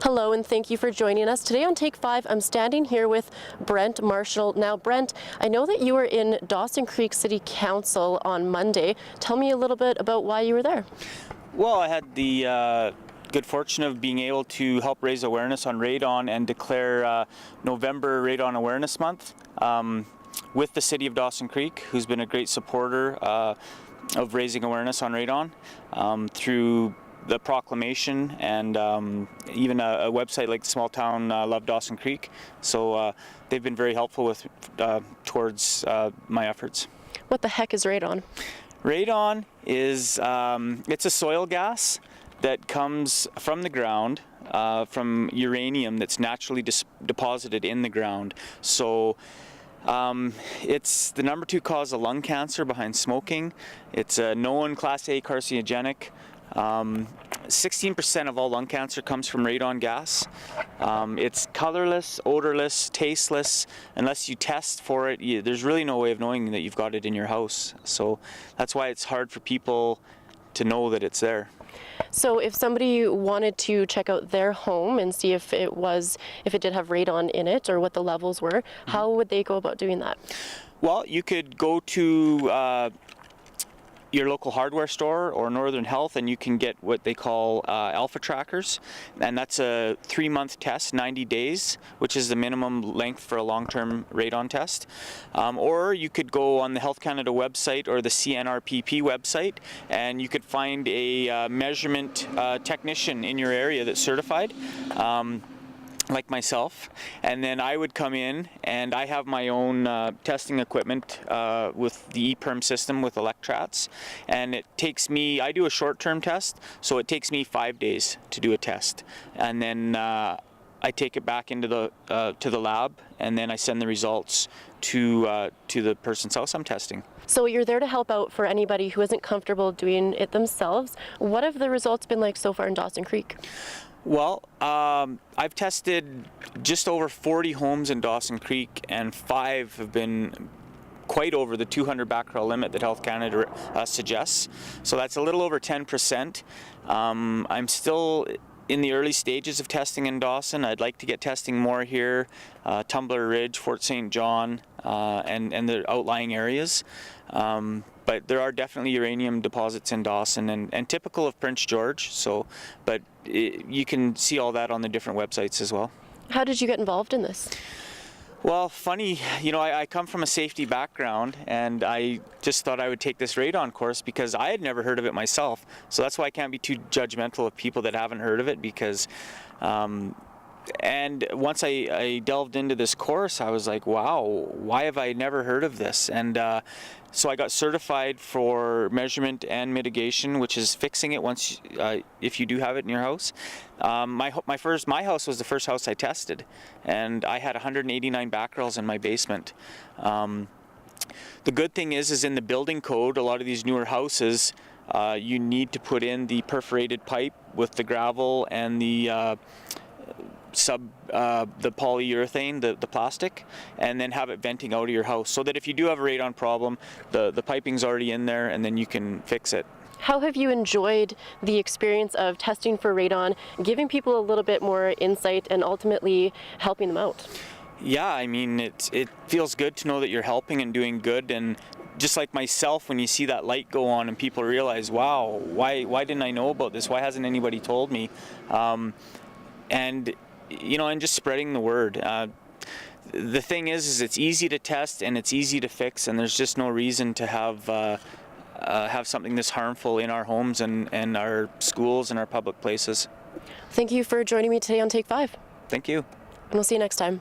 Hello, and thank you for joining us. Today on Take 5, I'm standing here with Brent Marshall. Now, Brent, I know that you were in Dawson Creek City Council on Monday. Tell me a little bit about why you were there. Well, I had the good fortune of being able to help raise awareness on radon and declare November Radon Awareness Month with the City of Dawson Creek, who's been a great supporter of raising awareness on radon through the proclamation and even a website like Small Town Love Dawson Creek. So they've been very helpful with towards my efforts. What the heck is radon? Radon is it's a soil gas that comes from the ground from uranium that's naturally deposited in the ground. So it's the number 2 cause of lung cancer behind smoking. It's a known Class A carcinogenic. 16% of all lung cancer comes from radon gas. It's colorless, odorless, tasteless. Unless you test for it, there's really no way of knowing that you've got it in your house. So that's why it's hard for people to know that it's there. So if somebody wanted to check out their home and see if it did have radon in it or what the levels were, how would they go about doing that? Well, you could go to your local hardware store or Northern Health, and you can get what they call alpha trackers, and that's a 3-month test, 90 days, which is the minimum length for a long-term radon test. Or you could go on the Health Canada website or the CNRPP website, and you could find a measurement technician in your area that's certified. Like myself, and then I would come in, and I have my own testing equipment with the ePerm system with Electrats, and it takes me, I do a short-term test, so it takes me 5 days to do a test, and then I take it back into the to the lab, and then I send the results to the person's house I'm testing. So you're there to help out for anybody who isn't comfortable doing it themselves. What have the results been like so far in Dawson Creek? Well, I've tested just over 40 homes in Dawson Creek, and 5 have been quite over the 200 becquerel limit that Health Canada suggests. So that's a little over 10%. I'm still in the early stages of testing in Dawson. I'd like to get testing more here, Tumbler Ridge, Fort St. John, and the outlying areas. But there are definitely uranium deposits in Dawson, and typical of Prince George. So, but you can see all that on the different websites as well. How did you get involved in this? Well, funny, you know, I come from a safety background, and I just thought I would take this radon course because I had never heard of it myself. So that's why I can't be too judgmental of people that haven't heard of it, because and once I delved into this course, I was like, wow, why have I never heard of this? And so I got certified for measurement and mitigation, which is fixing it once if you do have it in your house. My house was the first house I tested, and I had 189 becquerels in my basement. The good thing is in the building code, a lot of these newer houses, you need to put in the perforated pipe with the gravel and the the polyurethane, the plastic, and then have it venting out of your house, so that if you do have a radon problem, the piping's already in there, and then you can fix it. How have you enjoyed the experience of testing for radon, giving people a little bit more insight and ultimately helping them out? Yeah, I mean, it feels good to know that you're helping and doing good, and just like myself, when you see that light go on and people realize, wow, why didn't I know about this? Why hasn't anybody told me? And you know, and just spreading the word. The thing is it's easy to test and it's easy to fix, and there's just no reason to have something this harmful in our homes and our schools and our public places. Thank you for joining me today on Take 5. Thank you. And we'll see you next time.